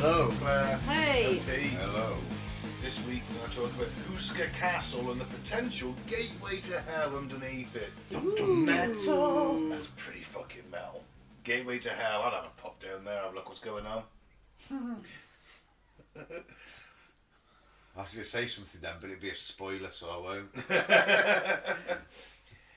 Hello. Claire. Hey. Hello. This week we're going to talk about Houska Castle and the potential gateway to hell underneath it. Metal. That's pretty fucking metal. Gateway to hell. I'd have a pop down there, have a look what's going on. I was going to say something then, but it'd be a spoiler, so I won't.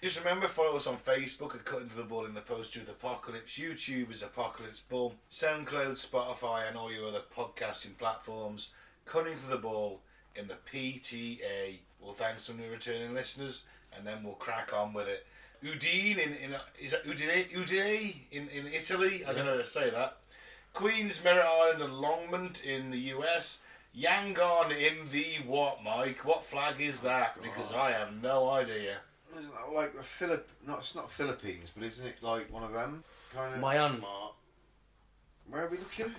Just remember, follow us on Facebook at Cutting to the Bull in the Post-Truth Apocalypse. YouTube is Apocalypse Bull. SoundCloud, Spotify and all your other podcasting platforms. Cutting to the Bull in the PTA. We'll thank some new returning listeners and then we'll crack on with it. Udine is that Udine in Italy? I don't know how to say that. Queens, Merritt Island and Longmont in the US. Yangon in the what, Mike? What flag is that? Because I have no idea. Like a it's not Philippines, but isn't it like one of them kind of? Myanmar. Where are we looking?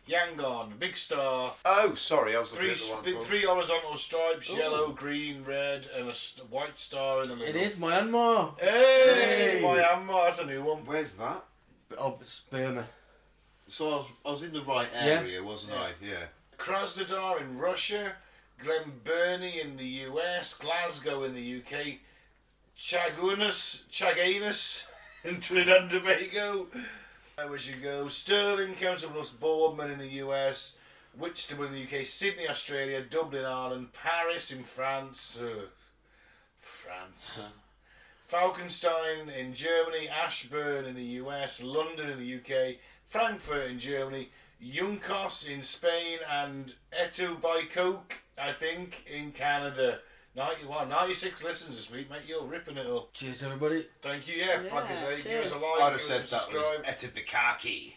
Yangon, big star. Oh, sorry, I was looking at the one. Three horizontal stripes: yellow, green, red, and a white star in the middle. It is Myanmar. Hey, Myanmar, that's a new one. Where's that? Oh, it's Burma. So I was in the right area, wasn't I? Yeah. Krasnodar in Russia, Glenburnie in the US, Glasgow in the UK, Chaguenas in Trinidad and Tobago. We should go Stirling, Council Bluffs, Boardman in the US, Whitstable in the UK, Sydney, Australia, Dublin, Ireland, Paris in France, Falkenstein in Germany, Ashburn in the US, London in the UK, Frankfurt in Germany, Juncos in Spain, and Etobicoke, I think, in Canada. 96 listens this week, mate. You're ripping it up. Cheers, everybody. Thanh you, plug us out. Give us a like. I'd have said that was Etibikaki.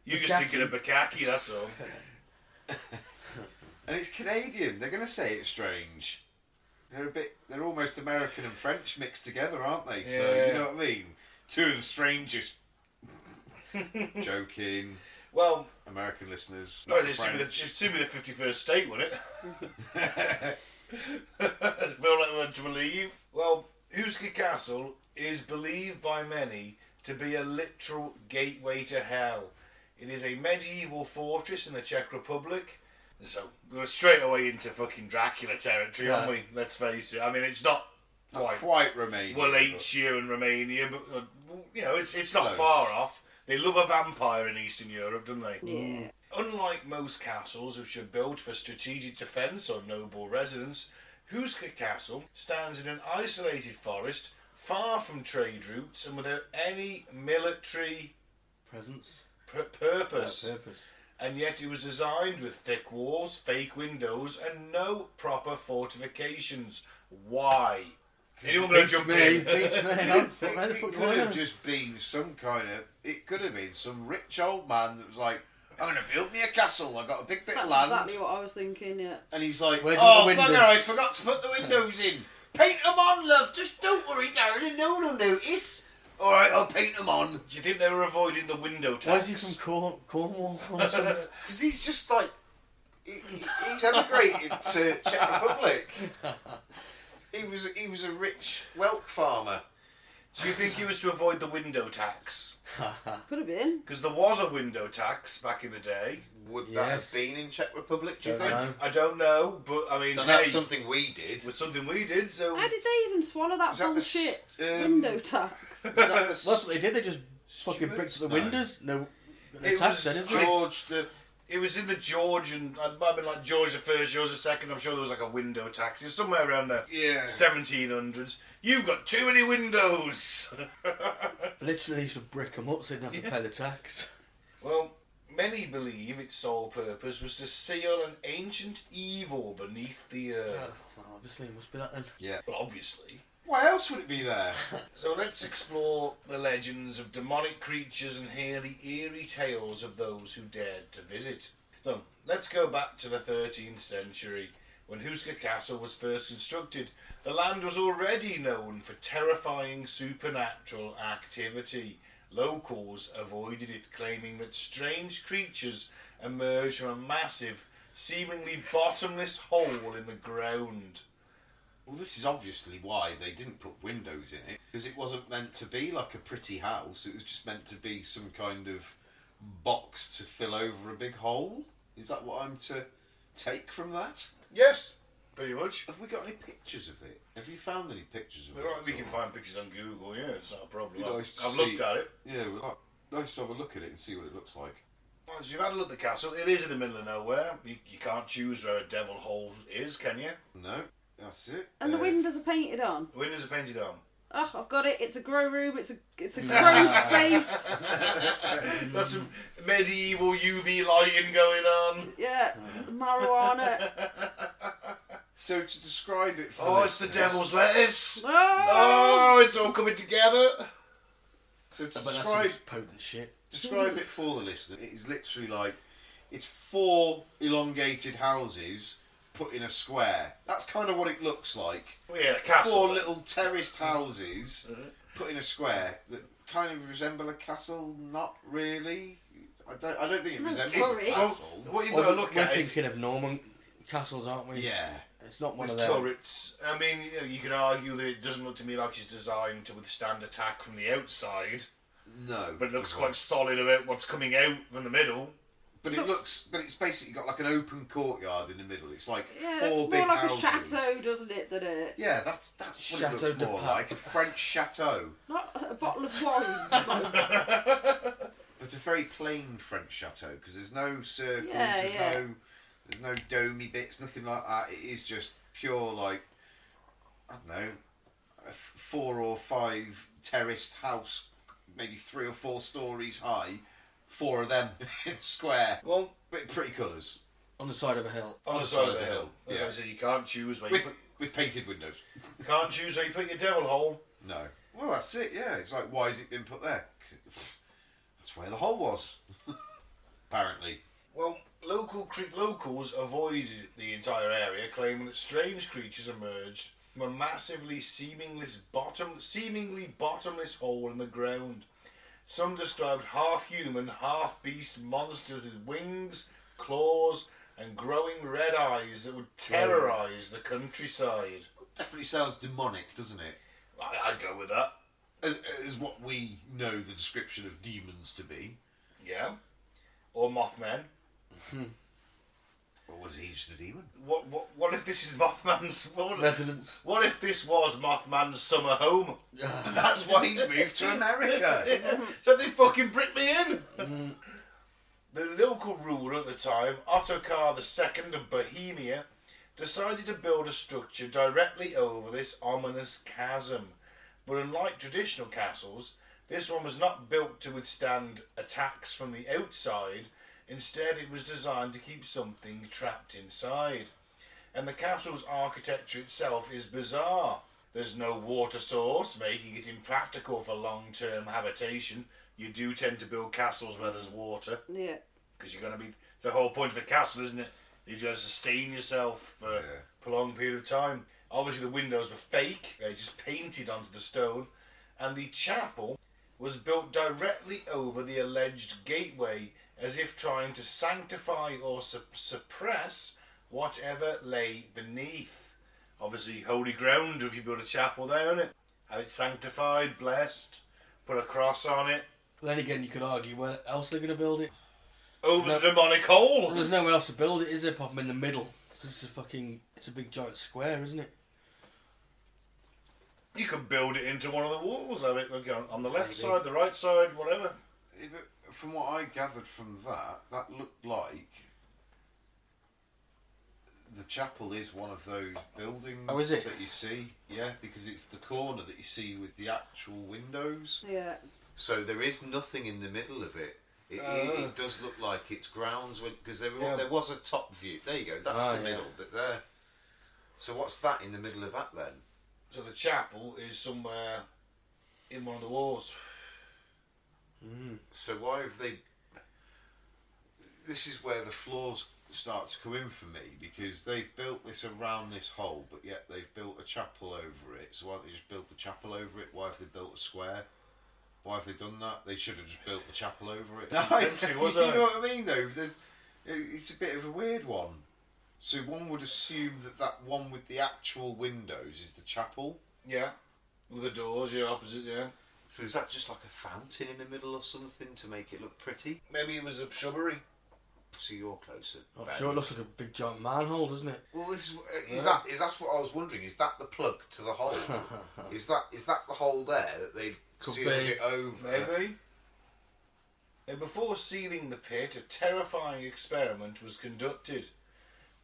You just thinking of Bukaki, that's all. And it's Canadian. They're going to say it's strange. They're almost American and French mixed together, aren't they? So, you know what I mean? Two of the strangest. Joking. Well, American listeners. No, it's soon be the 51st state, wouldn't it? I feel like we're to believe. Well, Houska Castle is believed by many to be a literal gateway to hell. It is a medieval fortress in the Czech Republic. So we're straight away into fucking Dracula territory, aren't we? Let's face it. I mean, it's not quite Romania. Wallachia and Romania, but you know, it's not close. far off. They love a vampire in Eastern Europe, don't they? Yeah. Unlike most castles which are built for strategic defence or noble residence, Houska Castle stands in an isolated forest, far from trade routes and without any military Presents. purpose. And yet it was designed with thick walls, fake windows and no proper fortifications. Why? Anyone going to jump in? Beats me. It could have just been some kind of... It could have been some rich old man that was like, I'm going to build me a castle. I got a big bit of land. That's exactly what I was thinking, yeah. And he's like, Where'd you put the bugger, windows? I forgot to put the windows in. Paint them on, love. Just don't worry, darling. No one will notice. All right, I'll paint them on. Do you think they were avoiding the window tax? Why is he from Cornwall or something? Because he's just like... He's emigrated to Czech Republic. He was a rich whelk farmer. Do you think he was to avoid the window tax? Could have been. Because there was a window tax back in the day. Would that have been in Czech Republic, do you think? know. I don't know, but I mean, So that's something we did. It's something we did, so... How did they even swallow that Was that the bullshit s- window tax? That's what they did. They just fucking bricked the windows. No tax then, is it? George the... It was in the Georgian... It might have been like George the First, George the Second. I'm sure there was like a window tax. It was somewhere around the 1700s. You've got too many windows! Literally, you should brick them up so they didn't have to pay the tax. Well, many believe its sole purpose was to seal an ancient evil beneath the earth. Obviously, it must be that then. Yeah. Well, obviously. Why else would it be there? So let's explore the legends of demonic creatures and hear the eerie tales of those who dared to visit. So, let's go back to the 13th century. When Houska Castle was first constructed, the land was already known for terrifying supernatural activity. Locals avoided it, claiming that strange creatures emerged from a massive, seemingly bottomless hole in the ground. Well, this is obviously why they didn't put windows in it, because it wasn't meant to be like a pretty house. It was just meant to be some kind of box to fill over a big hole. Is that what I'm to take from that? Yes, pretty much. Have we got any pictures of it? Have you found any pictures of it? We can find pictures on Google, yeah, it's not a problem. Be nice to I've see. looked at it. Yeah, nice to have a look at it and see what it looks like. Once you've had a look at the castle, it is in the middle of nowhere. You can't choose where a devil hole is, can you? No, that's it. And the windows are painted on. The windows are painted on. Oh, I've got it. It's a grow room. It's a grow space. Got some medieval UV lighting going on. Yeah, marijuana. So to describe it for Oh, it's the devil's lettuce. Oh, Oh, it's all coming together. So to But that's describe some potent shit. it for the listener, it is literally like it's 4 elongated houses put in a square. That's kind of what it looks like. Well, yeah, a castle. 4 little terraced houses put in a square that kind of resemble a castle. Not really. I don't think it No, resembles a turrets. castle. What you've Well, got to look we're at is thinking of Norman castles, aren't we? Yeah. It's not one the of them. turrets. I mean, you can argue that it doesn't look to me like it's designed to withstand attack from the outside, No. but it looks doesn't. quite solid about what's coming out from the middle. But it's basically got like an open courtyard in the middle. It's like yeah, 4 it's big more like houses. a chateau, doesn't it, than a... Yeah, that's what Chateau it looks de more Pape. like. A French chateau. Not a bottle of wine. But a very plain French chateau, because there's no circles, Yeah, there's no domey bits, nothing like that. It is just pure, like, I don't know, a 4 or 5 terraced house, maybe 3 or 4 stories high, 4 of them in a square. Well, But pretty colours. On the side of a hill. on the side of the hill. As I said, you can't choose where you With painted windows. can't choose where you put your devil hole. No. Well, that's it, yeah. It's like, why has it been put there? That's where the hole was. Apparently. Well, locals avoided the entire area, claiming that strange creatures emerged from a massively seemingly bottomless hole in the ground. Some described half-human, half-beast monsters with wings, claws, and growing red eyes that would terrorise the countryside. Definitely sounds demonic, doesn't it? I'd go with that. As what we know the description of demons to be. Yeah. Or Mothman. Or was he just a demon? What if this is Mothman's... Residents. What if this was Mothman's summer home? And that's why he's moved to America. So they fucking bricked me in. The local ruler at the time, Ottokar II of Bohemia, decided to build a structure directly over this ominous chasm. But unlike traditional castles, this one was not built to withstand attacks from the outside. Instead, it was designed to keep something trapped inside. And the castle's architecture itself is bizarre. There's no water source, making it impractical for long-term habitation. You do tend to build castles where there's water, Yeah. because you're going to be... The whole point of a castle, isn't it? You've got to sustain yourself for a prolonged period of time. Obviously, the windows were fake. They just painted onto the stone. And the chapel was built directly over the alleged gateway, as if trying to sanctify or suppress whatever lay beneath. Obviously, holy ground if you build a chapel there, isn't it? Have it sanctified, blessed, put a cross on it. Then again, you could argue where else they're going to build it. Over the demonic hole! Well, there's nowhere else to build it, is there? Pop them in the middle. Because it's a big giant square, isn't it? You could build it into one of the walls of it, like on the left side, the right side, whatever. Yeah, but from what I gathered from that looked like the chapel is one of those buildings Oh, is it? that you see. Yeah, because it's the corner that you see with the actual windows. Yeah. So there is nothing in the middle of it. It does look like it's grounds, because there was a top view. There you go, that's the middle bit there. So what's that in the middle of that then? So the chapel is somewhere in one of the walls. So why have they... this is where the flaws start to come in for me, because they've built this around this hole, but yet they've built a chapel over it. So why don't they just build the chapel over it? Why have they built a square? Why have they done that? They should have just built the chapel over it. You know what I mean, though? It's a bit of a weird one. So one would assume that one with the actual windows is the chapel. Yeah. With the doors, opposite, yeah. So is that just like a fountain in the middle or something to make it look pretty? Maybe it was a shrubbery. So you're closer. I'm sure it looks like a big giant manhole, doesn't it? Well, is that what I was wondering? Is that the plug to the hole? is that the hole there that they've sealed it over? Maybe. Now, before sealing the pit, a terrifying experiment was conducted.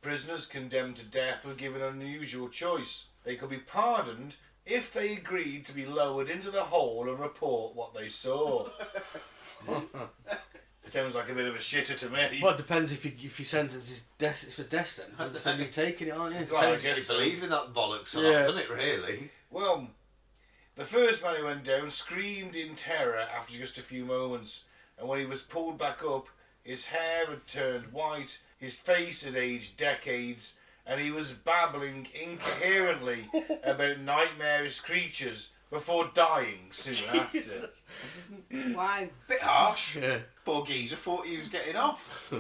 Prisoners condemned to death were given an unusual choice. They could be pardoned if they agreed to be lowered into the hole and report what they saw. Sounds like a bit of a shitter to me. Well, it depends if your sentence is death. If it's death sentence, then you're taking it, aren't you? Well, I guess you believe in that bollocks, doesn't it? Really. Well, the first man who went down screamed in terror after just a few moments, and when he was pulled back up, his hair had turned white, his face had aged decades, and he was babbling incoherently about nightmarish creatures before dying soon after. Wow. Bit harsh. Yeah. Poor geezer thought he was getting off.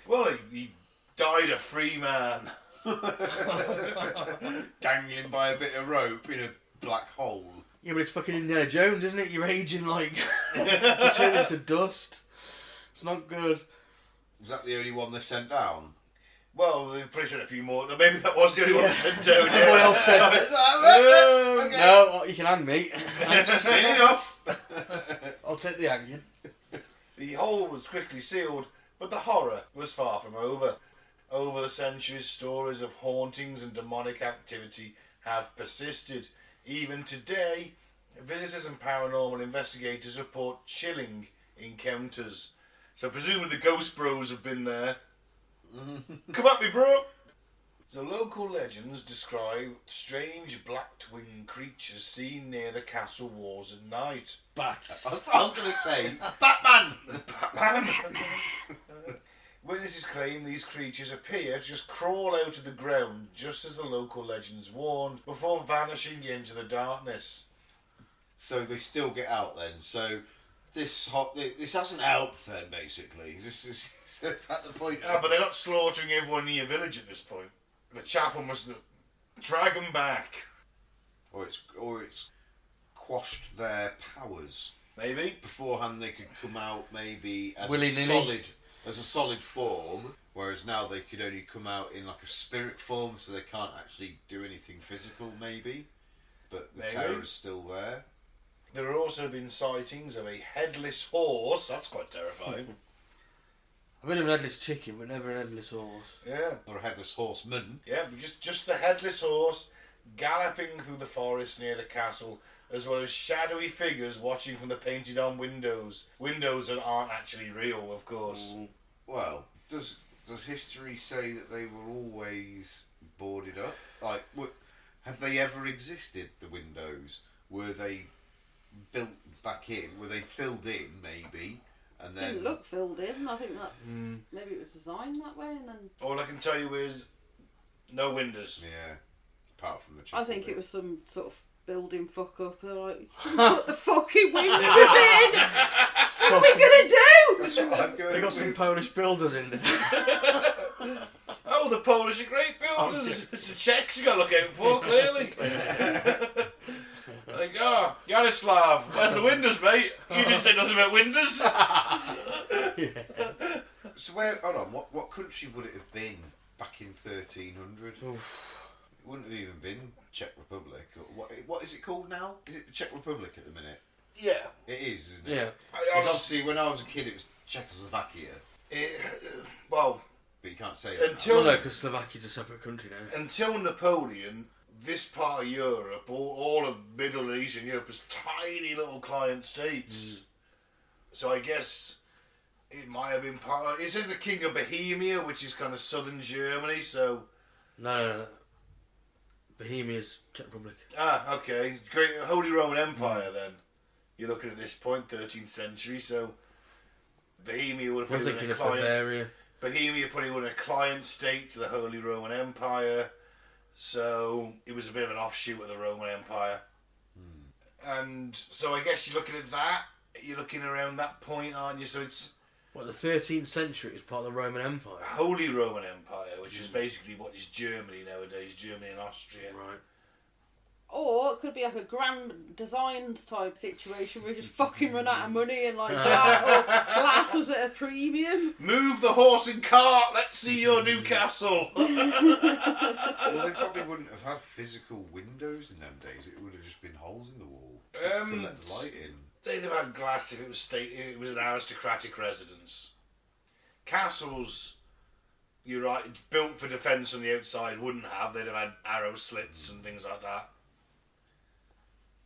Well, he died a free man. Dangling by a bit of rope in a black hole. Yeah, but it's fucking Indiana Jones, isn't it? You're aging like... you turn into dust. It's not good. Was that the only one they sent down? Well, they probably sent a few more. Maybe that was the only one they sent down. Everyone else said... Okay. No, you can hang me. Seen enough. I'll take the hanging. The hole was quickly sealed, but the horror was far from over. Over the centuries, stories of hauntings and demonic activity have persisted. Even today, visitors and paranormal investigators report chilling encounters. So presumably the ghost bros have been there. Come at me, bro! The local legends describe strange black-winged creatures seen near the castle walls at night. Bats. I was going to say, Batman! Batman! Witnesses claim these creatures appear to just crawl out of the ground just as the local legends warned, before vanishing into the darkness. So they still get out then. So this hasn't helped then, basically. This is at the point. But they're not slaughtering everyone in your village at this point. The chapel must drag them back. Or it's quashed their powers. Maybe. Beforehand they could come out maybe as Willy-nilly. a solid form, whereas now they could only come out in like a spirit form, so they can't actually do anything physical maybe. But the terror is still there. There have also been sightings of a headless horse. That's quite terrifying. I've been an headless chicken, but never an headless horse. Yeah. Or a headless horseman. Yeah, but just the headless horse galloping through the forest near the castle, as well as shadowy figures watching from the painted-on windows. Windows that aren't actually real, of course. Well, does history say that they were always boarded up? Like, have they ever existed, the windows? Were they built back in? Were they filled in, maybe? And then Didn't look filled in. I think that maybe it was designed that way, and then All I can tell you is no windows. yeah, apart from the I chapel think bit. it was some sort of building fuck up. They're like, put the fucking windows in. What are we gonna do? That's what I'm going They got some with. Polish builders in there. Oh, the Polish are great builders. It's the Czechs you got to look out for, clearly. Like, oh, Yaroslav, where's the windows, mate? You didn't say nothing about windows. So hold on, what country would it have been back in 1300? It wouldn't have even been Czech Republic. What is it called now? Is it the Czech Republic at the minute? Yeah. It is, isn't it? Yeah. Because obviously when I was a kid it was Czechoslovakia, Well, but you can't say that Until- now. No, because Slovakia's a separate country now. until Napoleon, this part of Europe, all of Middle and Eastern Europe, was tiny little client states. So I guess it might have been part of... It says the King of Bohemia, which is kind of southern Germany, so... No. Bohemia's Czech Republic. Ah, okay. Great Holy Roman Empire, then. You're looking at this point, 13th century, so... Bohemia would have You're been a thinking of client... Bavaria. Bohemia put it in a client state to the Holy Roman Empire, so it was a bit of an offshoot of the Roman Empire. And so I guess you're looking at that. You're looking around that point, aren't you? So it's What, the 13th century is part of the Roman Empire? Holy Roman Empire, which is basically what is Germany nowadays, Germany and Austria. Right. Or it could be like a grand designs type situation where you just fucking run out of money and like glass was at a premium. Move the horse and cart, let's see your new castle. Well, they probably wouldn't have had physical windows in them days. It would have just been holes in the wall to let the light in. They'd have had glass if it was an aristocratic residence. Castles, you're right, it's built for defence on the outside, wouldn't have. They'd have had arrow slits and things like that.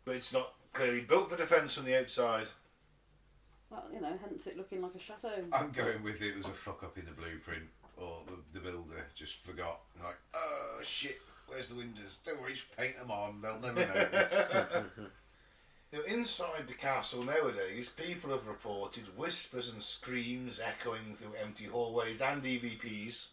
But it's not clearly built for defence on the outside. Well, you know, hence it looking like a chateau. I'm going with it was a fuck up in the blueprint, or the builder just forgot. Like, oh shit, where's the windows? Don't worry, just paint them on. They'll never notice. Now, inside the castle nowadays, people have reported whispers and screams echoing through empty hallways and EVPs,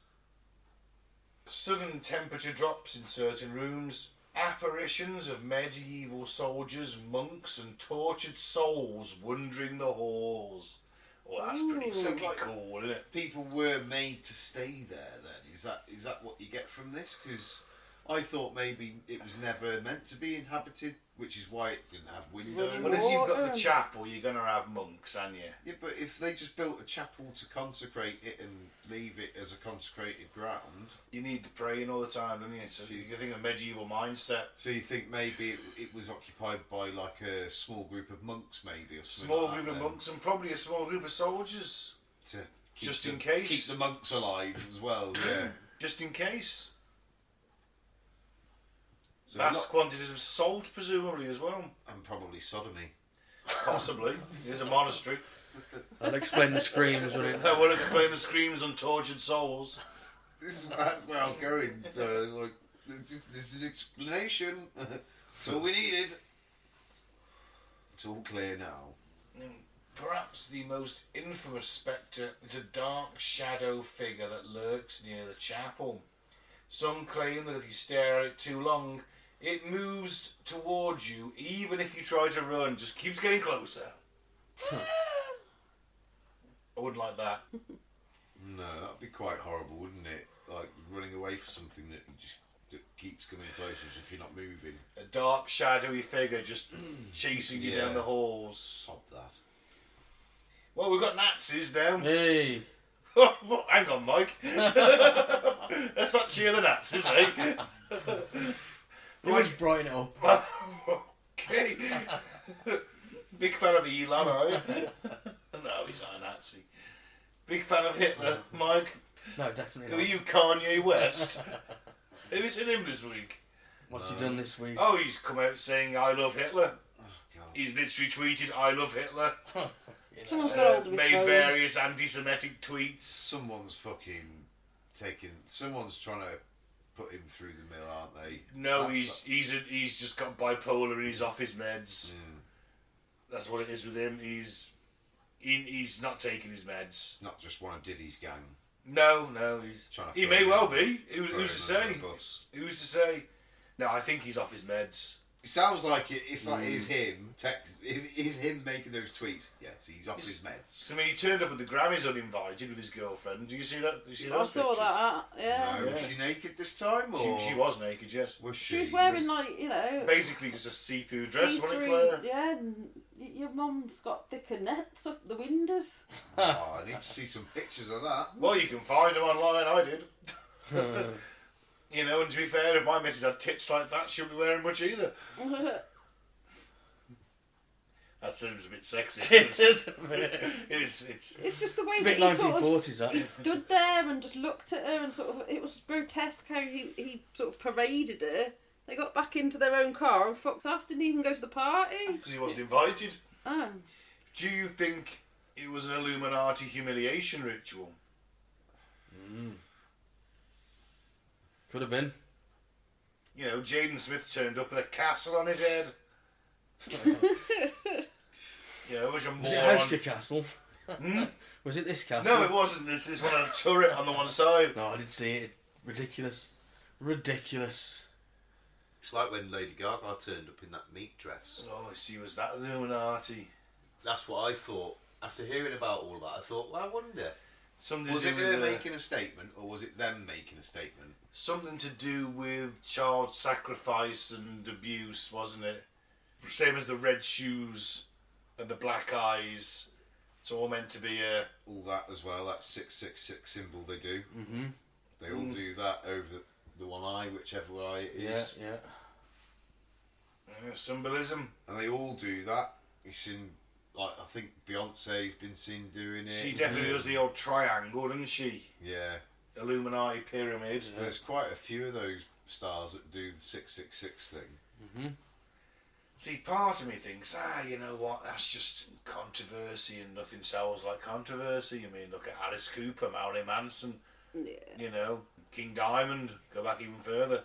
sudden temperature drops in certain rooms, apparitions of medieval soldiers, monks and tortured souls wandering the halls. Well, that's pretty cool, isn't it? People were made to stay there then. Is that what you get from this? Because I thought maybe it was never meant to be inhabited, which is why it didn't have windows. Well, if you've got the chapel, you're going to have monks, aren't you? Yeah, but if they just built a chapel to consecrate it and leave it as a consecrated ground... You need the praying all the time, don't you? So you can think of medieval mindset. So you think maybe it was occupied by like a small group of monks maybe? Or Small group of monks and probably a small group of soldiers. To keep just in case. Keep the monks alive as well, yeah. Just in case. So Vast quantities of salt, presumably, as well. And probably sodomy. Possibly. There's a monastery. That'll explain the screams, wouldn't it? That would explain the screams on tortured souls. That's where I was going. So, like, this is an explanation. That's all we needed. It's all clear now. Perhaps the most infamous spectre is a dark shadow figure that lurks near the chapel. Some claim that if you stare at it too long, it moves towards you, even if you try to run, just keeps getting closer. I wouldn't like that. No, that'd be quite horrible, wouldn't it? Like running away from something that keeps coming closer as if you're not moving. A dark, shadowy figure just chasing you down the halls. Sod that. Well, we've got Nazis now. Hey! Oh, hang on, Mike. Let's not cheer the Nazis, eh? You always brighten it up. Okay. Big fan of Elon, are you? No, he's not a Nazi. Big fan of Hitler, Mike. No, definitely Who not. are you, Kanye West? Who's in him this week? What's he done this week? Oh, he's come out saying, I love Hitler. Oh, God. He's literally tweeted, I love Hitler. Someone's got hold of his Made phone. various anti-Semitic tweets. Someone's trying to put him through the mill, aren't they? No, he's just got bipolar and he's off his meds. That's what it is with him. He's not taking his meds. Not just one of Diddy's gang. No, he may well be. Who's to say? Who's to say? No, I think he's off his meds. It sounds like if that is him, is him making those tweets. Yes, he's off his meds. I mean, he turned up at the Grammys uninvited with his girlfriend. Do you see that? I those saw pictures? that, yeah. No, was she naked this time? Or? She was naked, yes. Was She was wearing, like, you know... Basically just a see-through dress, wasn't it, see-through, Claire? yeah, and your mum's got thicker nets up the windows. Oh, I need to see some pictures of that. Well, you can find them online, I did. You know, and to be fair, if my missus had tits like that, she wouldn't be wearing much either. That sounds a bit sexy. It is. It's just the way It's a that bit he sort 1940s, of that. he stood there and just looked at her and sort of, it was grotesque how he sort of paraded her. They got back into their own car and fucked off, didn't even go to the party. Because he wasn't invited. Oh. Do you think it was an Illuminati humiliation ritual? Could have been. You know, Jaden Smith turned up with a castle on his head. You know, it was a Was it moron. Houska Castle? Was it this castle? No, it wasn't. This is one of the turret on the one side. No, I didn't see it. Ridiculous. Ridiculous. It's like when Lady Gaga turned up in that meat dress. Oh, I see. Was that Illuminati? That's what I thought. After hearing about all that, I thought, well, I wonder. Something Was to it do her with making a statement, or was it them making a statement? something to do with child sacrifice and abuse, wasn't it? Same as the red shoes and the black eyes. It's all meant to be a... All that as well, that 666 symbol they do. Mm-hmm. They all do that over the one eye, whichever eye it is. Yeah. Symbolism. And they all do that. You've seen, like, I think Beyonce's been seen doing it. She definitely does the old triangle, doesn't she? Yeah. Illuminati pyramid. There's quite a few of those stars that do the 666 thing. Mm-hmm. See, part of me thinks, you know what, that's just controversy and nothing sells like controversy. I mean, look at Alice Cooper, Marilyn Manson, you know, King Diamond, go back even further.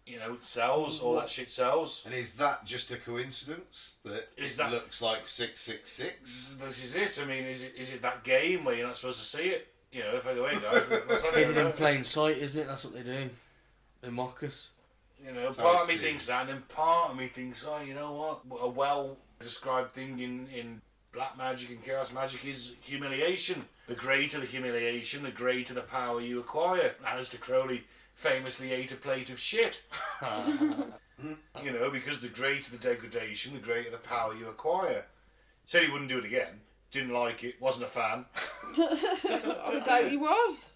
You know, it sells, all that shit sells. And is that just a coincidence that looks like 666? This is it. I mean, is it that game where you're not supposed to see it? You know, if I go, hey guys, Hidden in plain sight, isn't it? That's what they do. They mock us. You know, That's how part it of me seems. thinks that, and then part of me thinks, oh, you know what? A well-described thing in black magic and chaos magic is humiliation. The greater the humiliation, the greater the power you acquire. Aleister Crowley famously ate a plate of shit. You know, because the greater the degradation, the greater the power you acquire. Said he wouldn't do it again. Didn't like it. Wasn't a fan. I doubt he was.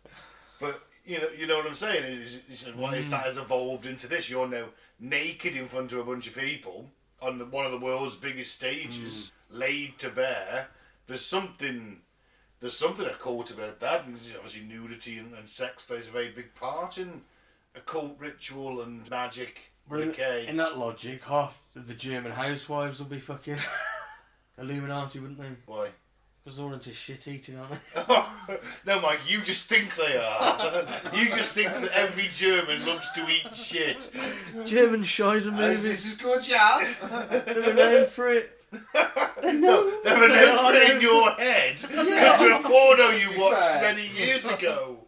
But you know what I'm saying? Is what if that has evolved into this? You're now naked in front of a bunch of people on one of the world's biggest stages, laid to bare. There's something occult about that. And obviously, nudity and sex plays a very big part in occult ritual and magic decay. In that logic, half of the German housewives will be fucking Illuminati, wouldn't they? Why? Because they're all into shit eating, aren't they? No, Mike, you just think they are. You just think that every German loves to eat shit. German Scheiße This movies. is good, yeah. They're renowned for it. No, they're announced it in your head. Because of a porno you watched fair. many years ago,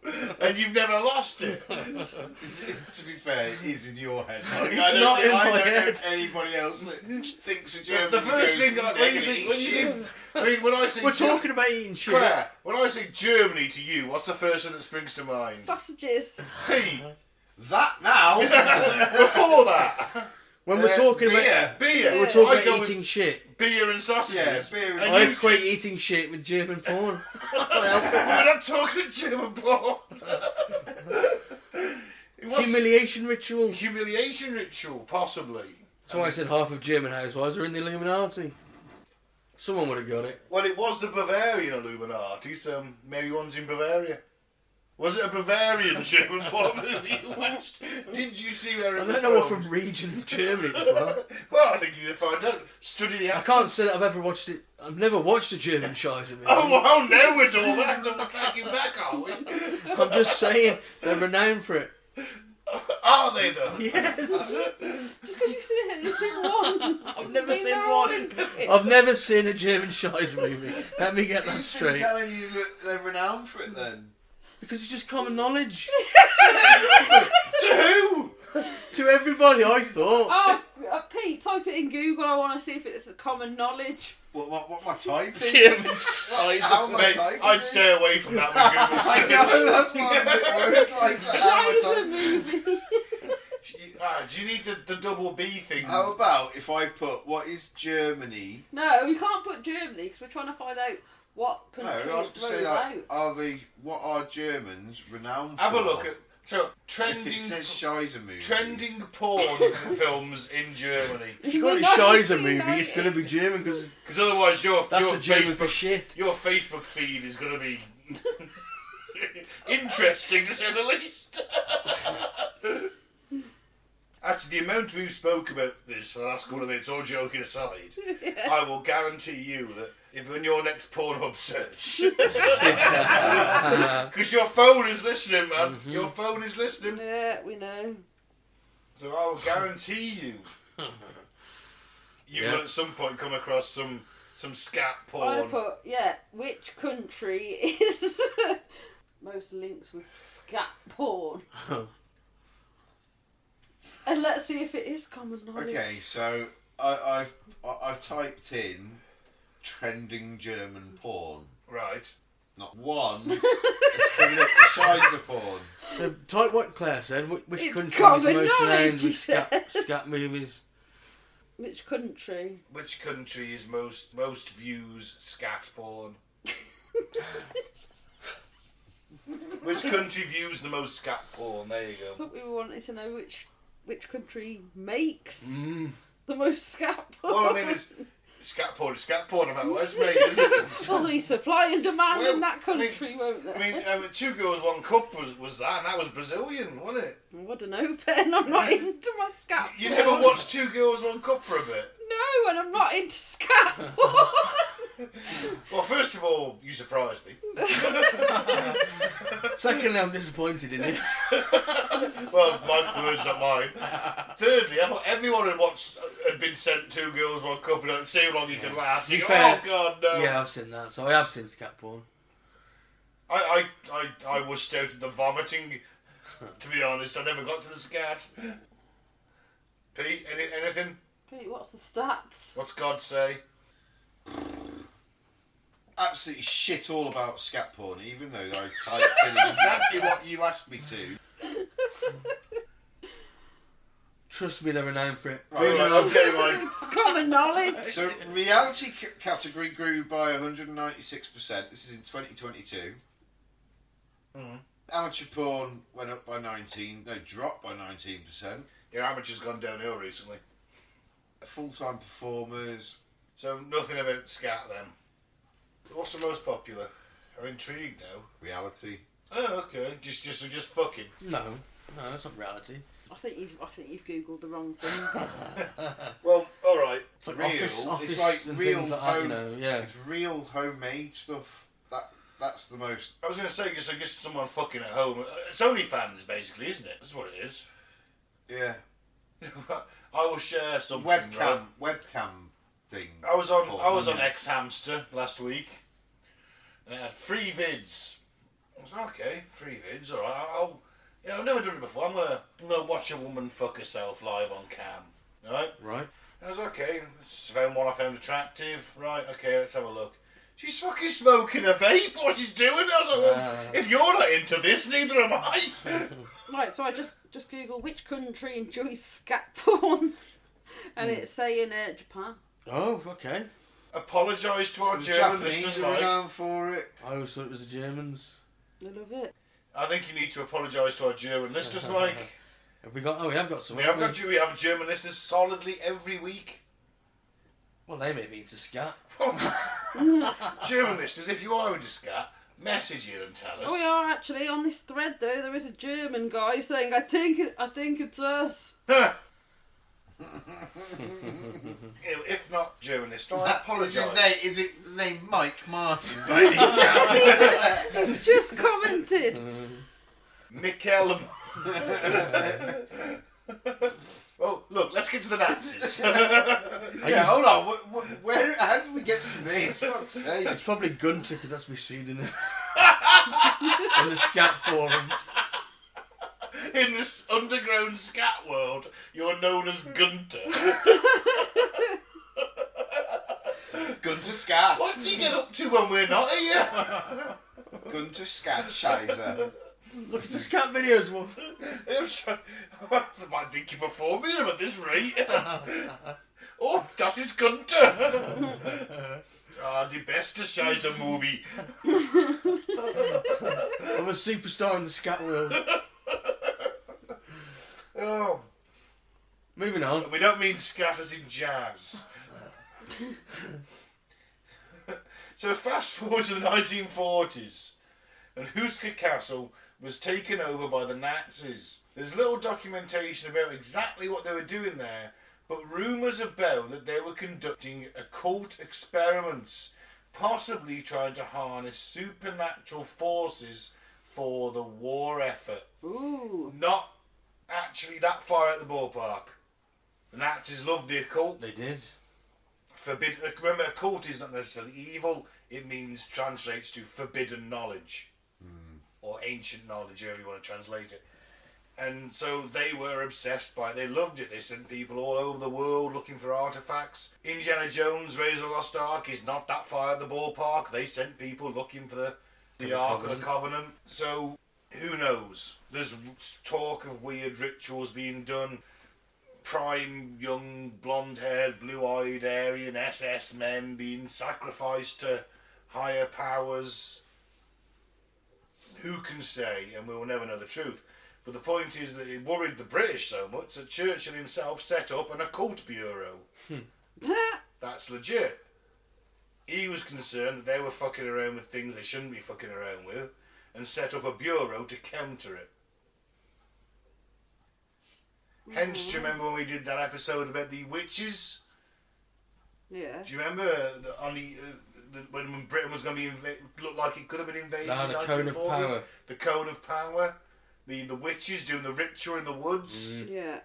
and you've never lost it. To be fair, it is in your head. Like, It's not in my I don't head. know anybody else that thinks a German. The first goes, thing "They're when gonna you say, eat when you shit." say, I mean, when I say We're talking about eating shit. Claire, when I say Germany to you, what's the first thing that springs to mind? Sausages. Hey, That now. before that, When we're talking beer. beer. we're talking I go about with eating shit. beer and sausages. Yeah, beer and And I you- equate eating shit with German porn. We're not talking German porn. It was Humiliation ritual. humiliation ritual, possibly. That's why I said half of German housewives are in the Illuminati. Someone would have got it. Well, it was the Bavarian Illuminati, so maybe one's in Bavaria. Was it a Bavarian German porn movie you watched? Did you see where it I was don't know what filmed? from region of Germany it's from. Well, I think you need to find out. Study the I accents. can't say that I've ever watched it. I've never watched a German Scheiße movie. Oh, well, now we're doing that. We're tracking back, are we? I'm just saying, they're renowned for it. Are they, though? Yes! Just because you've seen one. I've never doesn't seen mean they're one. all into it. I've never seen a German Scheiße movie. Let me get that Who's been straight. telling you that they're renowned for it then? Because it's just common knowledge. To who? To everybody, I thought. Oh, Pete, type it in Google. I want to see if it's a common knowledge. What am I typing? German How am I Mate, typing? I'd stay away from that with Google I know, that's why I'm a bit worried. Like, how am I Scheiße typing? movie. Do you need the double B thing? How about if I put what is Germany? No, you can't put Germany because we're trying to find out what No, country I was it to say throws like, out. what are Germans renowned for? Have a look at if trending it says Scheiße movies. trending porn films in Germany. If you got a Scheiße movie, it's going to be German because Because otherwise that's your a German for Facebook shit. your Facebook feed is going to be interesting to say the least. Actually, the amount we spoke about this for the last couple of minutes, all joking aside, I will guarantee you that if in your next Pornhub search, because your phone is listening, man, your phone is listening, Yeah, we know. so I will guarantee you, you Yeah. will at some point come across some some scat I'd porn. have put, which country is most linked with scat porn? And let's see if it is common knowledge. Okay, so I've typed in trending German porn. Right. Not one. It's coming up with shines of porn. Type what Claire said. Which It's country is common most knowledge, renowned he with scat movies? Which country? Which country is most views scat porn? Which country views the most scat porn? There you I go. thought we wanted to know which country makes Mm. the most scat porn. Well, I mean, it's scat porn. It's scat porn about West mate, isn't it? Well, there'll be supply and demand Well, in that country, won't there? I mean, 2 Girls, 1 Cup was that, and that was Brazilian, wasn't it? I don't know, Ben. I'm not into my scat You porn. never watched 2 Girls, 1 Cup for a bit? No, and I'm not into scat porn. Well, first of all, you surprised me. Secondly, I'm disappointed in it. Well, my words, not mine. Thirdly, I thought everyone had been sent 2 Girls, 1 Cup and see how long you can last. To be You go, fair, oh God, no. Yeah, I've seen that. So I have seen scat porn. I was stoked at the vomiting. To be honest, I never got to the scat. Pete, anything? Pete, what's the stats? What's God say? Absolutely shit all about scat porn, even though I typed in exactly what you asked me to. Trust me, they're renowned for it. Right, Okay, Mike. It's common knowledge. So reality category grew by 196%. This is in 2022. Amateur porn went up by dropped by 19%. Your amateur's gone downhill recently. Full-time performers. So nothing about scat then. What's the most popular? I'm intrigued now. Reality. Oh, okay. Just fucking. No, that's not reality. I think you've googled the wrong thing. Well, all right. It's like Real. office It's like and real things like that, home. you know, yeah. It's real homemade stuff. That's the most. I was going to say, just someone fucking at home. It's OnlyFans, basically, isn't it? That's what it is. Yeah. I will share something. Webcam thing. I was on Porn. X Hamster last week, and it had free vids. I was like, okay, free vids, all right. I've never done it before. I'm gonna watch a woman fuck herself live on cam, right? Right. And I was okay. Found one I found attractive. Right, okay, let's have a look. She's fucking smoking a vape. What she's doing? I was like, well, if you're not into this, neither am I. Right, so I just Googled which country enjoys scat porn, and it's saying Japan. Oh, okay. Apologise to our The German Japanese listeners, are Mike. renowned for it. I always thought it was the Germans. I love it. I think you need to apologise to our German listeners, Mike. Have we got? Oh, we have got some. We have German listeners solidly every week. Well, they may be into scat. German listeners, if you are into scat, message in and tell us. Oh, we are actually on this thread though. There is a German guy saying, "I think it's us." If not German listeners, I apologise. Is his name Mike Martin? He's just commented. Mikel. Well, look, let's get to the Nazis. Yeah, hold on. Where? How did we get to this? Fuck's sake! It's probably Gunter because that's my pseudonym. In the scat forum. In this underground scat world, you're known as Gunter. Gunter Scat. What do you get up to when we're not here? Gunter Scat Scheiser. Look at the scat videos, one. I might think you're performing them at this rate. Oh, das ist Gunter. Die beste Scheiße movie. I'm a superstar in the scat world. Oh. Moving on. We don't mean scat as in jazz. So fast forward to the 1940s, and Houska Castle was taken over by the Nazis. There's little documentation about exactly what they were doing there, but rumours abound that they were conducting occult experiments, possibly trying to harness supernatural forces for the war effort. Ooh. Not actually that far out the ballpark. The Nazis loved the occult. They did. forbid. Remember, occult is not necessarily evil. It means translates to forbidden knowledge, or ancient knowledge, however you want to translate it. And so they were obsessed by it. They loved it. They sent people all over the world looking for artifacts. Indiana Jones, Raiders of the Lost Ark is not that far at the ballpark. They sent people looking for the Ark of the Covenant. So who knows? There's talk of weird rituals being done. Prime, young, blonde-haired, blue-eyed Aryan SS men being sacrificed to higher powers. Who can say? And we will never know the truth. But the point is that it worried the British so much that Churchill himself set up an occult bureau. That's legit. He was concerned that they were fucking around with things they shouldn't be fucking around with, and set up a bureau to counter it. Hence, do you remember when we did that episode about the witches? Yeah. Do you remember when Britain was going to be looked like it could have been invaded in the Cone of 1940? Power. The Cone of Power. The witches doing the ritual in the woods. Yeah.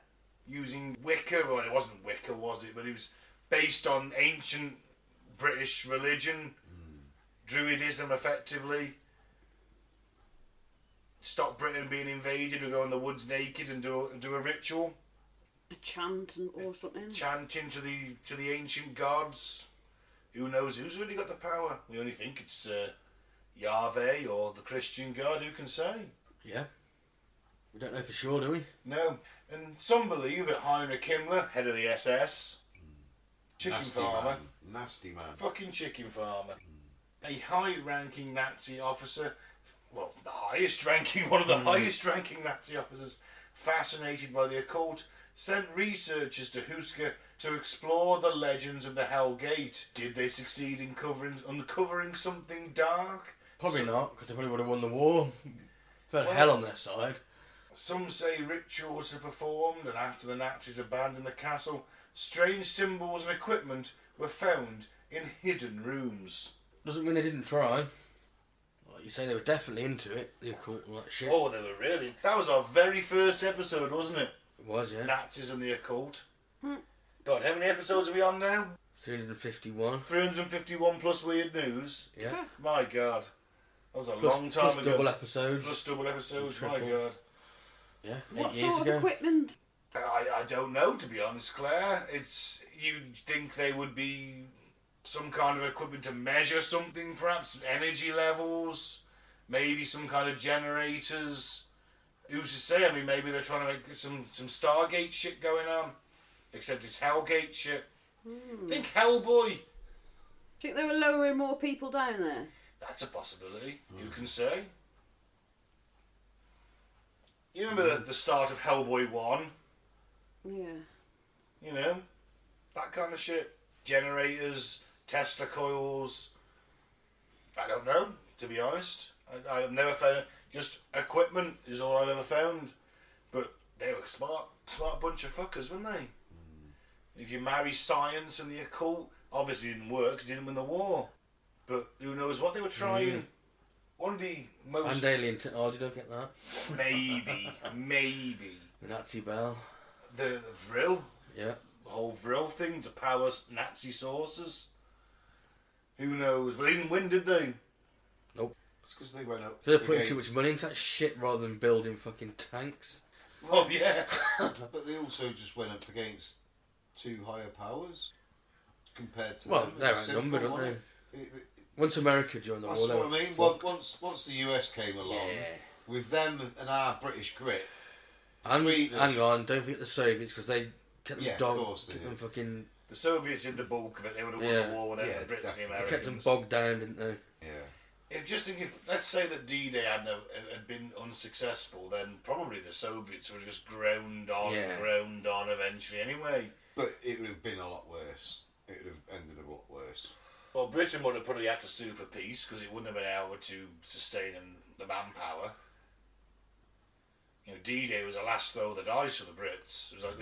Using Wicca, or it wasn't Wicca, was it? But it was based on ancient British religion. Druidism, effectively. Stop Britain being invaded. We go in the woods naked and do a ritual. A chant or something. Chanting to the ancient gods. Who knows who's really got the power? We only think it's Yahweh or the Christian God. Who can say? Yeah. We don't know for sure, do we? No. And some believe that Heinrich Himmler, head of the SS, chicken Nasty farmer, man. Nasty man. fucking chicken farmer, a high-ranking Nazi officer, well, the highest-ranking, one of the highest-ranking Nazi officers, fascinated by the occult, sent researchers to Houska to explore the legends of the Hell Gate. Did they succeed in uncovering something dark? Probably not, because they probably would have won the war. But hell on their side. Some say rituals are performed, and after the Nazis abandoned the castle, strange symbols and equipment were found in hidden rooms. Doesn't mean they didn't try. Like you say, they were definitely into it, the occult and that shit. Oh, they were really. That was our very first episode, wasn't it? It was, yeah. Nazis and the occult. God, how many episodes are we on now? 351. 351 plus weird news. Yeah. My God. That was a Plus, long time plus ago. double episodes. Plus double episodes, my Triple. God. Yeah. What 8 years sort of ago. equipment? I don't know, to be honest, Claire. You'd think they would be some kind of equipment to measure something, perhaps energy levels, maybe some kind of generators. Who's to say? I mean, maybe they're trying to make some Stargate shit going on, except it's Hellgate shit. Think Hellboy. Do you think they were lowering more people down there? That's a possibility. Who can say? You remember the start of Hellboy 1? Yeah. You know, that kind of shit. Generators, Tesla coils. I don't know, to be honest. I've never found it. Just equipment is all I've ever found. But they were smart bunch of fuckers, weren't they? If you marry science and the occult, obviously it didn't work because it didn't win the war. But who knows what they were trying. One of the most... And alien technology, don't get that. Maybe. The Nazi bell. The Vril. Yeah. The whole Vril thing to power Nazi sources. Who knows? But they didn't win, did they? Nope. It's because they went up. They're putting too against- much money into that shit rather than building fucking tanks. Well, yeah. But they also just went up against two higher powers compared to Well, them. they're It's simple, outnumbered, aren't wasn't they? it? Once America joined the That's war, they what I were mean. fucked. Once the US came along, Yeah. with them and our British grit, And between us- hang on, don't forget the Soviets because they kept them Yeah, of dog, course they kept them did. fucking, The Soviets did the bulk of it. They would have won Yeah. the war without Yeah, the Brits and the definitely. they Americans. kept them bogged down, didn't they? yeah. Just think if, let's say that D-Day had been unsuccessful, then probably the Soviets would have just ground on eventually anyway. But it would have been a lot worse. It would have ended a lot worse. Well, Britain would have probably had to sue for peace because it wouldn't have been able to sustain the manpower. You know, D-Day was the last throw of the dice for the Brits. It was like,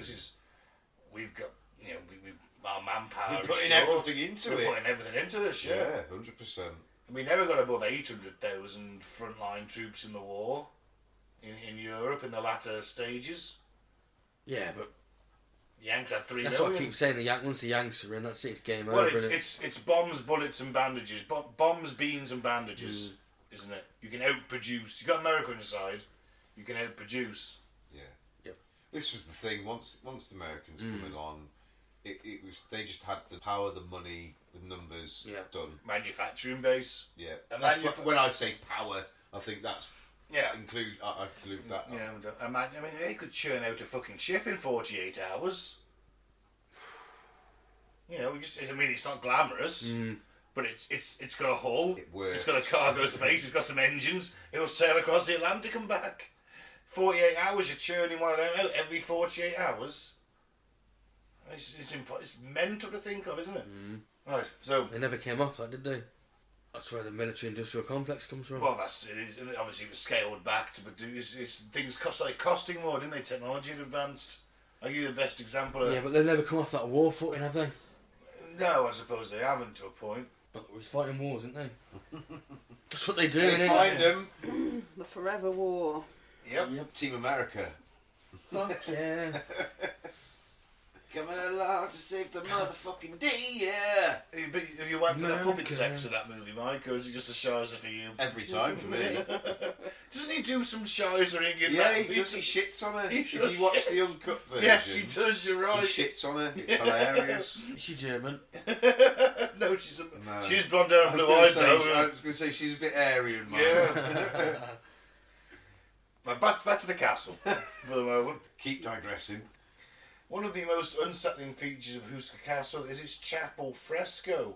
we've got, you know, we've our manpower. We're is putting short. everything into We're it. putting everything into this, yeah. Yeah, 100%. And we never got above 800,000 frontline troops in the war in Europe in the latter stages. Yeah, but Yanks had 3 That's million. what I keep saying. Once the Yanks are in, that's it. It's game Well, over. it's bombs, bullets, and bandages. Bombs, beans, and bandages, isn't it? You can outproduce. You got America on your side. You can outproduce. Yeah. Yep. This was the thing. Once the Americans coming on, it was they just had the power, the money, the numbers done. Manufacturing base. Yeah. And That's when I say power, I think that's Yeah. I include that. Yeah, I mean, they could churn out a fucking ship in 48 hours. You know, it's not glamorous, but it's got a hull. It works. It's got a cargo space. It's got some engines. It'll sail across the Atlantic and back. 48 hours, you're churning one of them out every 48 hours. It's mental to think of, isn't it? Right, so They never came off that, did they? That's where the military-industrial complex comes from. well, it is. Obviously, it was scaled back but things started costing more, didn't they? Technology had advanced. Are you the best example of Yeah, but they've never come off that war footing, have they? No, I suppose they haven't to a point. But we was fighting wars, didn't they? That's what they do, They innit? find them. The Forever War. Yep. Team America. Fuck yeah. Coming along to save the motherfucking day, yeah. Have you went to the puppet America. sex of that movie, Mike, or is it just a shizer for you? Every time for me. Doesn't he do some shizering in Yeah, that he movie? does. He shits on her. He If does, you watch the yes. uncut version, Yes, he does, you're he right. shits on her. It's hilarious. Is she German? No, she's No. she's blonde hair and blue eyes, I though. was going to say she's a bit Aryan, man. Yeah. Right, back to the castle for the moment. Keep digressing. One of the most unsettling features of Houska Castle is its chapel fresco,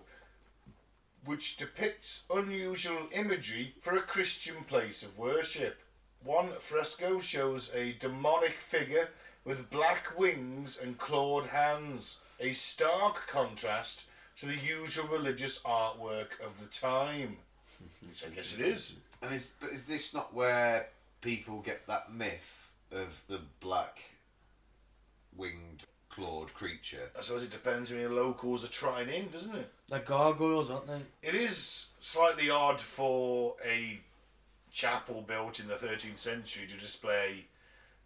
which depicts unusual imagery for a Christian place of worship. One fresco shows a demonic figure with black wings and clawed hands, a stark contrast to the usual religious artwork of the time. Which I guess it is. And is this not where people get that myth of the black winged clawed creature? I suppose it depends how many locals are trying in, doesn't it? They're gargoyles, aren't they? It is slightly odd for a chapel built in the 13th century to display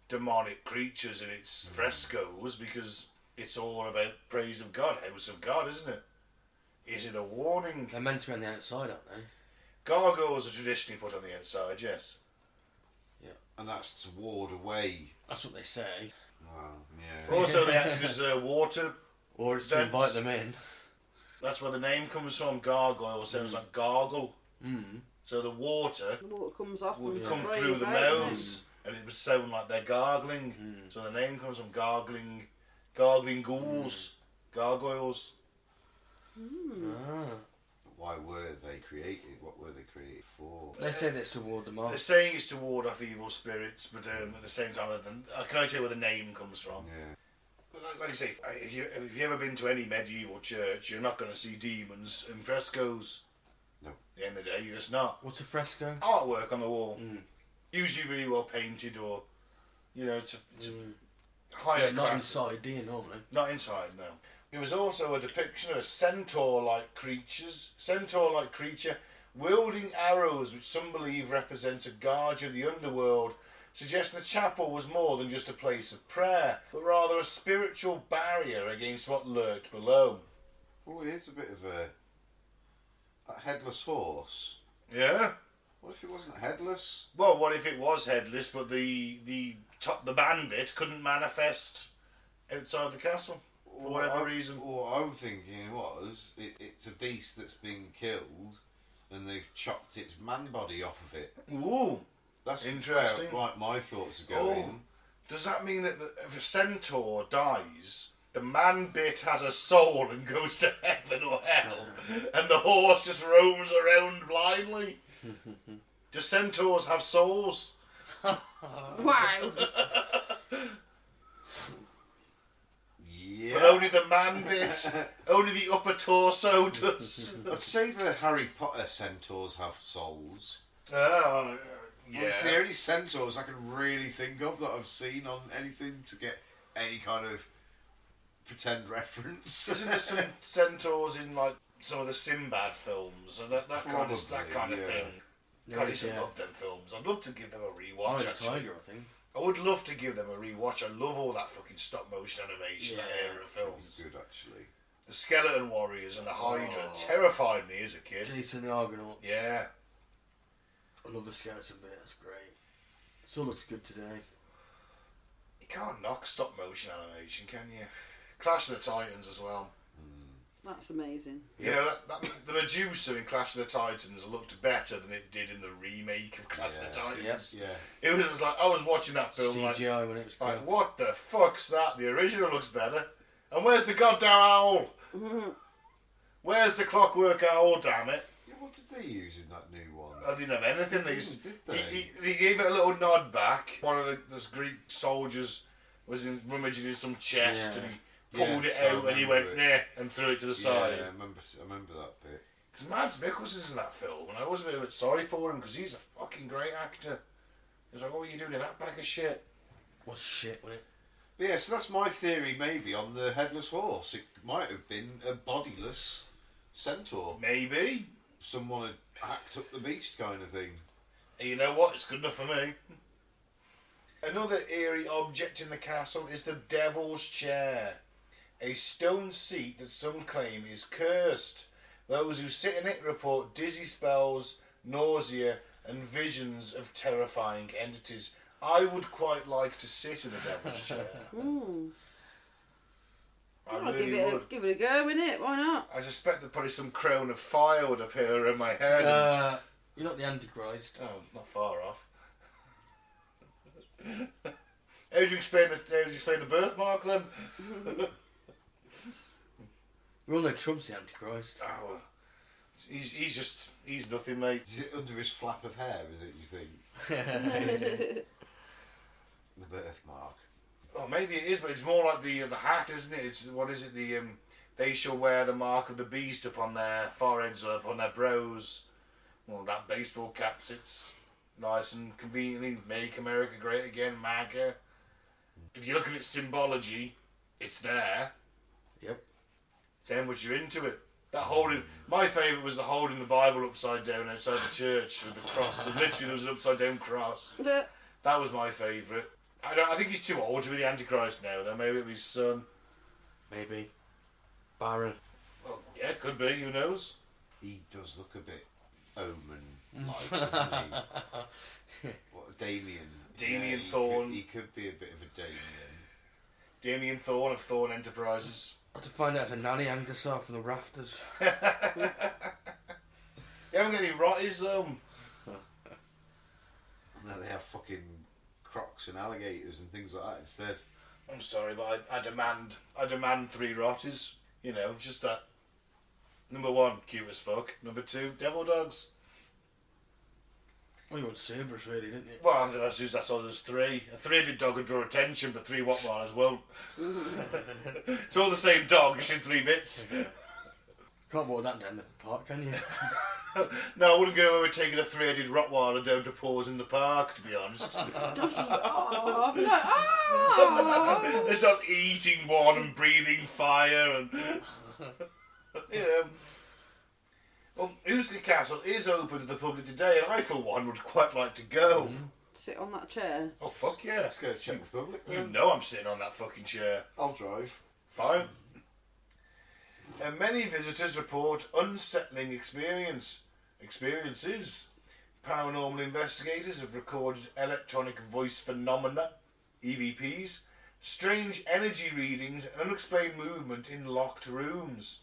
demonic creatures in its frescoes, because it's all about praise of God, house of God, isn't it? Is it a warning? They're meant to be on the outside, aren't they? Gargoyles are traditionally put on the outside, yes. And that's to ward away. That's what they say. Well, yeah. Also, they acted as water. Or it's to That's- invite them in. That's where the name comes from. Gargoyle sounds like gargle. So the water The water comes off would and come sprays through the out, mouths, and it would sound like they're gargling. So the name comes from gargling ghouls, gargoyles. Ah. Why were they created? What were they created for? They say that's to ward them They're off. saying it's to ward off evil spirits, but at the same time, can I tell you where the name comes from? Yeah. Like I say, if you've ever been to any medieval church, you're not going to see demons in frescoes. No. At the end of the day, you're just not. What's a fresco? Artwork on the wall. Usually really well painted, or, you know, it's a higher Yeah, not class. inside, do you, normally? Not inside, no. There was also a depiction of a centaur-like creature wielding arrows, which some believe represents a guardian of the underworld, suggesting the chapel was more than just a place of prayer, but rather a spiritual barrier against what lurked below. Oh, here's a bit of that headless horse. Yeah. What if it wasn't headless? Well, what if it was headless, but the bandit couldn't manifest outside the castle for whatever reason? What I'm thinking it's a beast that's been killed, and they've chopped its man body off of it. Ooh. That's Interesting. where, like, my thoughts are going. Oh, does that mean that if a centaur dies, the man bit has a soul and goes to heaven or hell, and the horse just roams around blindly? Do centaurs have souls? Wow. Yeah. But only the man bit, only the upper torso does. I'd say the Harry Potter centaurs have souls. Yeah. It's the only centaurs I can really think of that I've seen on anything to get any kind of pretend reference. Isn't there some centaurs in like some of the Sinbad films and that kind of Probably, thing? yeah. God, I used to love them films. I'd love to give them a I rewatch. was a Actually, tiger, I think. I would love to give them a rewatch. I love all that fucking stop motion animation, that era of It's films. good, actually. The Skeleton Warriors and the Hydra terrified me as a kid. Jason the Argonauts. Yeah. I love the skeleton bit, that's great. It all looks good today. You can't knock stop motion animation, can you? Clash of the Titans as well. That's amazing. You know, the Medusa in Clash of the Titans looked better than it did in the remake of Clash of the Titans. Yeah. It was just like, I was watching that film CGI when it was cool. like, what the fuck's that? The original looks better. And where's the goddamn owl? Where's the clockwork owl, damn it? Yeah, what did they use in that new one? I didn't have anything. Did they? He gave it a little nod back. One of those Greek soldiers was rummaging in some chest and he pulled it out and he went, nah, and threw it to the side. Yeah, I remember that bit. Because Mads Mikkelsen's in that film, and I was a bit sorry for him because he's a fucking great actor. He's like, what are you doing in that bag of shit? Was shit, wasn't it? But yeah, so that's my theory maybe on the headless horse. It might have been a bodiless centaur. Maybe. Someone had hacked up the beast kind of thing. And you know what? It's good enough for me. Another eerie object in the castle is the Devil's Chair. A stone seat that some claim is cursed. Those who sit in it report dizzy spells, nausea, and visions of terrifying entities. I would quite like to sit in the Devil's Chair. I I'll really would. give it a go, innit? Why not? I suspect that probably some crown of fire would appear in my head. You're not the Antichrist. Oh, not far off. How do you explain the birthmark then? We all know Trump's the Antichrist. Oh, well, he's nothing, mate. Is it under his flap of hair, is it, you think? The birthmark. Oh, maybe it is, but it's more like the hat, isn't it? It's what is it? They shall wear the mark of the beast upon their foreheads or upon their brows. Well, that baseball cap sits nice and conveniently. Make America Great Again, MAGA. If you look at its symbology, it's there. Yep. Saying what you're into it. That holding. My favourite was the holding the Bible upside down outside the church with the cross. And literally, there was an upside down cross. That was my favourite. I think he's too old to be the Antichrist now, though. Maybe it'll be his son. Maybe. Baron. Well, yeah, could be. Who knows? He does look a bit Omen-like, doesn't he? What, Damien? Damien he Thorne. He could be a bit of a Damien. Damien Thorne of Thorne Enterprises. I had to find out if a nanny hanged herself from the rafters. You haven't got any rotties, though. No, they have fucking crocs and alligators and things like that instead. I'm sorry, but I demand 3 rotties. You know, just that. Number 1, cute as fuck. Number 2, devil dogs. Well, you want Cerberus, really, didn't you? Well, that's all there's 3. A 3-headed dog would draw attention, but 3 Watmars won't. It's all the same dog, just in 3 bits. Can't walk that down the park, can you? No, I wouldn't go over taking a 3-headed Rottweiler down to pause in the park, to be honest. Oh, no. Oh. It starts eating one and breathing fire and... You know. Well, Houska Castle is open to the public today, and I, for one, would quite like to go. Sit on that chair. Oh, fuck yeah. Let's go to Czech Republic. You then. know I'm sitting on that fucking chair. I'll drive. Fine. And many visitors report unsettling experiences. Paranormal investigators have recorded electronic voice phenomena, EVPs, strange energy readings, and unexplained movement in locked rooms.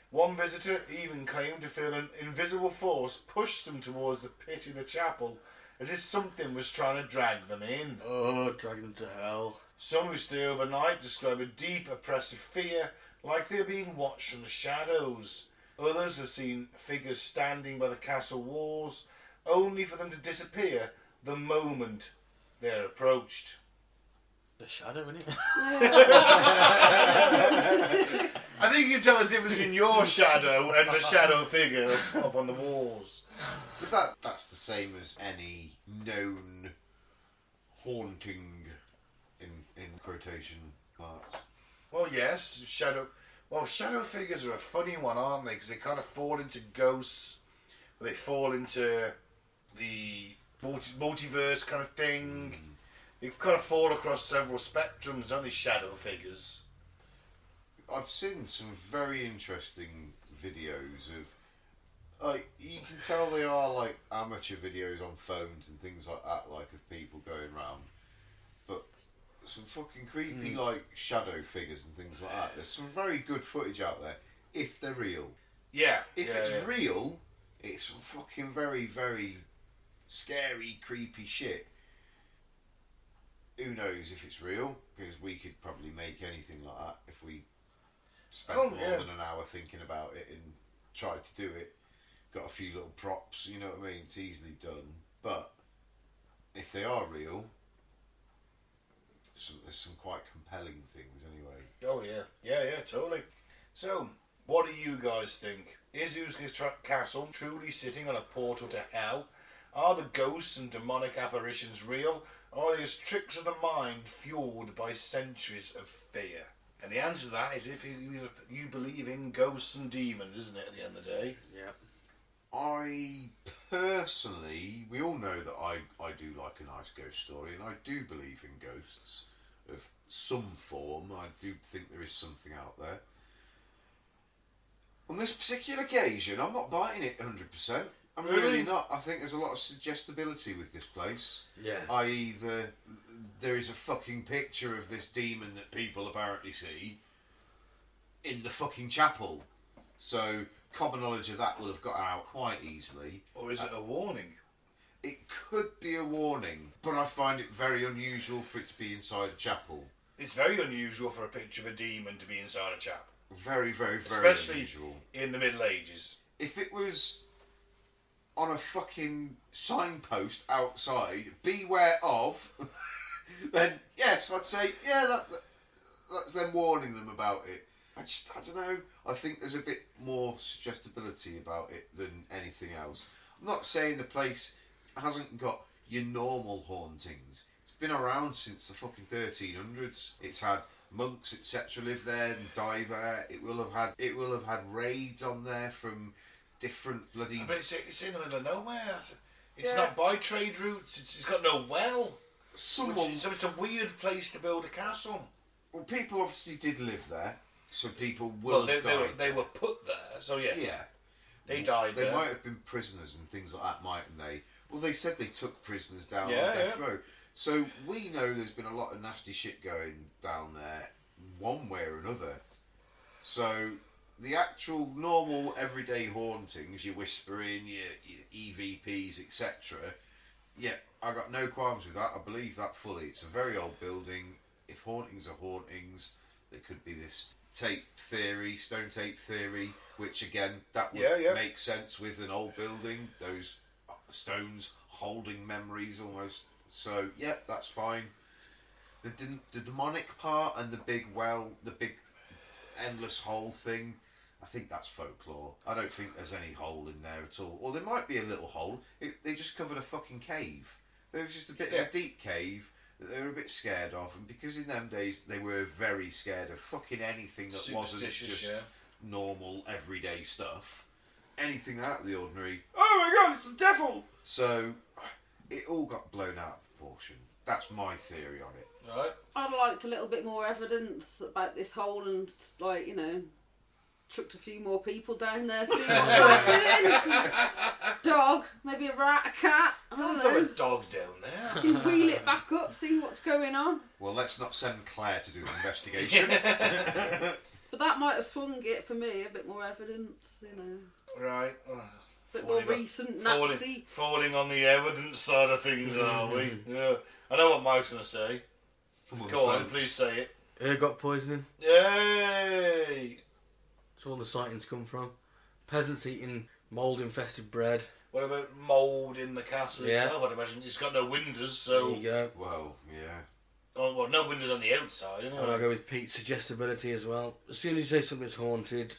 One visitor even claimed to feel an invisible force push them towards the pit in the chapel, as if something was trying to drag them in. Oh, drag them to hell. Some who stay overnight describe a deep, oppressive fear, like they're being watched from the shadows. Others have seen figures standing by the castle walls, only for them to disappear the moment they're approached. The shadow, innit? I think you can tell the difference in your shadow and the shadow figure up on the walls. But that's the same as any known haunting in quotation marks. Well, yes, shadow figures are a funny one, aren't they? Because they kind of fall into ghosts, they fall into the multiverse kind of thing. They kind of fall across several spectrums, don't they, shadow figures? I've seen some very interesting videos of, like, you can tell they are like amateur videos on phones and things like that, like of people going round, but some fucking creepy like shadow figures and things like that. There's some very good footage out there if they're real. Yeah. If it's real, it's some fucking very, very scary, creepy shit. Who knows if it's real? Because we could probably make anything like that if we spent more than an hour thinking about it and tried to do it. Got a few little props, you know what I mean? It's easily done. But if they are real, there's some quite compelling things anyway. Oh yeah, yeah, totally. So, what do you guys think? Is Houska Castle truly sitting on a portal to hell? Are the ghosts and demonic apparitions real? Or are these tricks of the mind fueled by centuries of fear? And the answer to that is if you believe in ghosts and demons, isn't it, at the end of the day? Yeah. I personally, we all know that I do like a nice ghost story, and I do believe in ghosts of some form. I do think there is something out there. On this particular occasion, I'm not biting it 100%. I'm really not. I think there's a lot of suggestibility with this place. Yeah. I.e. there is a fucking picture of this demon that people apparently see in the fucking chapel. So common knowledge of that will have got out quite easily. Or is it a warning? It could be a warning, but I find it very unusual for it to be inside a chapel. It's very unusual for a picture of a demon to be inside a chapel. Very, very, very Especially unusual. in the Middle Ages. If it was on a fucking signpost outside, beware of, then yes, I'd say, yeah, that's them warning them about it. I don't know. I think there's a bit more suggestibility about it than anything else. I'm not saying the place hasn't got your normal hauntings. It's been around since the fucking 1300s. It's had monks, etc., live there and die there. It will have had raids on there from different bloody. But it's in the middle of nowhere. It's not by trade routes. It's got no well. So it's a weird place to build a castle. Well, people obviously did live there, so people will have died. They were put there. So yes. Yeah. They died They there. might have been prisoners and things like that, mightn't they? Well, they said they took prisoners down on Yeah, death row. So we know there's been a lot of nasty shit going down there, one way or another. So the actual normal everyday hauntings, your whispering, your EVPs, etc. Yeah, I got no qualms with that. I believe that fully. It's a very old building. If hauntings are hauntings, there could be this tape theory, stone tape theory, which again, that would make sense with an old building. Those stones holding memories almost. So yeah, that's fine. The demonic part and the big endless hole thing, I think that's folklore. I don't think there's any hole in there at all. Or there might be a little hole. They just covered a fucking cave. There was just a bit of a deep cave that they were a bit scared of, and because in them days they were very scared of fucking anything that wasn't just normal everyday stuff. Anything out of the ordinary. Oh my god, it's the devil! So it all got blown out of proportion. That's my theory on it. Right. I'd liked a little bit more evidence about this hole and, like, you know, chucked a few more people down there, see what's happening. Dog, maybe a rat, a cat. I don't know. Don't have a dog down there. You can wheel it back up, see what's going on. Well, let's not send Claire to do the investigation. But that might have swung it for me, a bit more evidence, you know. Right. A bit more recent Nazi. Falling on the evidence side of things, are we? Yeah. I know what Mike's going to say. Go on, please say it. Ergot poisoning. Yay! That's where all the sightings come from. Peasants eating mould-infested bread. What about mould in the castle itself? I'd imagine it's got no windows, so... There you go. Well, yeah. Oh, well, no windows on the outside, anyway. And I'll go with Pete's suggestibility as well. As soon as you say something's haunted,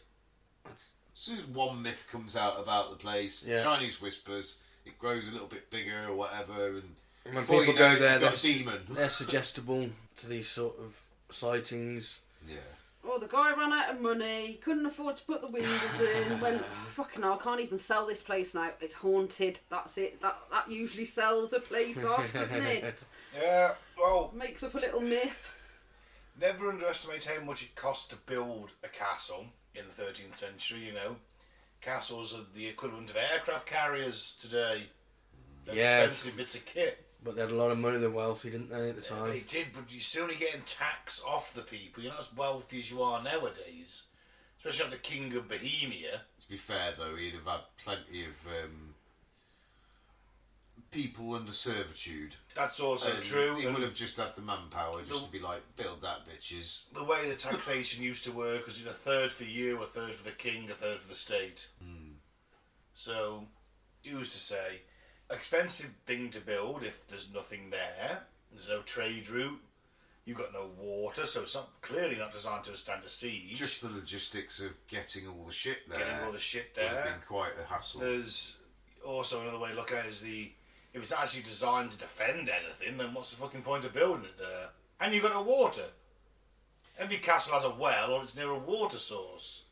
that's... As soon as one myth comes out about the place, Chinese whispers, it grows a little bit bigger or whatever, and when people go there, got a demon. they're suggestible to these sort of sightings. Yeah. Oh, the guy ran out of money, couldn't afford to put the windows in, went, fucking hell, I can't even sell this place now, it's haunted, that's it. That usually sells a place off, doesn't it? Yeah, well, Makes up a little myth. never underestimate how much it cost to build a castle in the 13th century, you know. Castles are the equivalent of aircraft carriers today. They're Yeah. expensive bits of kit. But they had a lot of money, they're wealthy, didn't they, at the time? They did, but you're still only getting tax off the people. You're not as wealthy as you are nowadays. Especially like the King of Bohemia. To be fair, though, he'd have had plenty of people under servitude. That's also And true. He and would have just had the manpower just to be like, build that, bitches. the way the taxation used to work was a third for you, a third for the king, a third for the state. So, who's to say? Expensive thing to build if there's nothing there. There's no trade route. You've got no water, so it's clearly not designed to withstand a siege. Just the logistics of getting all the shit there. Getting all the shit would have there. been quite a hassle. There's also another way of looking at it is if it's actually designed to defend anything, then what's the fucking point of building it there? And you've got no water. Every castle has a well or it's near a water source.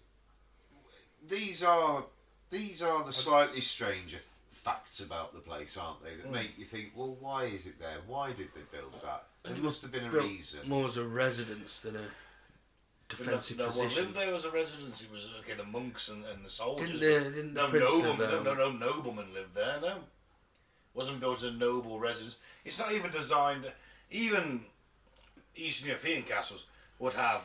These are the slightly stranger facts about the place, aren't they? That make you think, well, why is it there? Why did they build that? There must have been a Built reason. more as a residence than a defensive no one position. lived there as a residence. It was the monks and the soldiers. Didn't no the prince noblemen. live there? No noblemen lived there. No, wasn't built as a noble residence. It's not even designed. Even Eastern European castles would have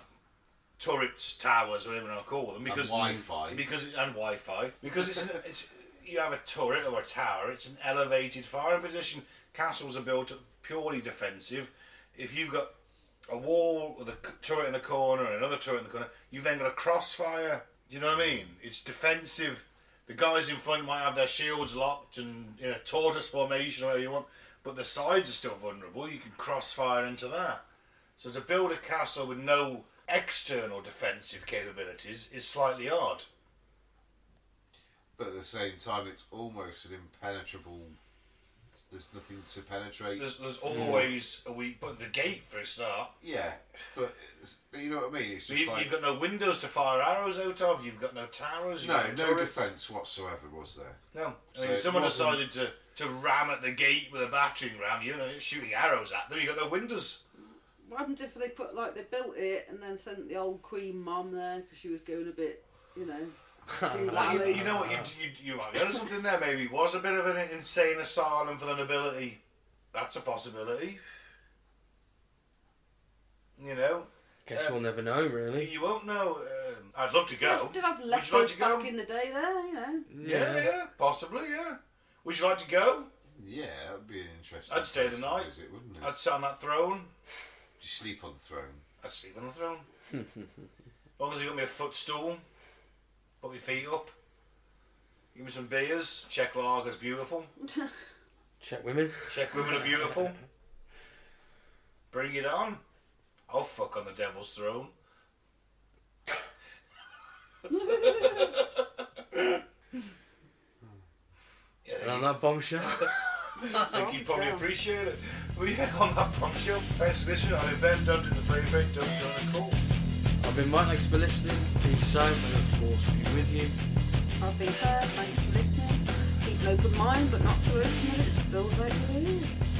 turrets, towers, whatever you want to call them, because Wi-Fi. Because it's you have a turret or a tower. It's an elevated firing position. Castles are built purely defensive. If you've got a wall with a turret in the corner and another turret in the corner, you've then got a crossfire. Do you know what I mean? It's defensive. The guys in front might have their shields locked and tortoise formation, whatever you want, but the sides are still vulnerable. You can crossfire into that. So to build a castle with no external defensive capabilities is slightly odd. But at the same time, it's almost an impenetrable. There's nothing to penetrate. There's always a weak, but the gate for a start. Yeah, but you know what I mean. It's just You've got no windows to fire arrows out of. You've got no towers. no turrets. defence whatsoever, was there? No. So I mean, it someone wasn't- decided to ram at the gate with a battering ram. You're shooting arrows at them. You've got no windows. What happened if they they built it and then sent the old Queen Mum there because she was going a bit, Well, you know what? You might be onto something there. Maybe it was a bit of an insane asylum for the nobility. That's a possibility. Guess we'll never know, really. You won't know. I'd love to go. They still have Would you like lepers to go? back in the day there, Yeah, possibly, yeah. Would you like to go? Yeah, that would be an interesting. I'd stay the place to night. visit, wouldn't it? I'd sit on that throne. You sleep on the throne. I'd sleep on the throne. As long as you got me a footstool, put my feet up, give me some beers. Czech lager's beautiful. Czech women. Czech women are beautiful. Bring it on. I'll fuck on the devil's throne. And on that bombshell. I think you'd probably appreciate it. Well, yeah, on that bombshell. Thanks for listening. I've been Ben. Don't do the favourite. Don't join the call. I've been Mike, thanks for listening. Peace out, and of course be with you. I've been Clair, thanks for listening. Keep an open mind, but not so open that it spills out your ears.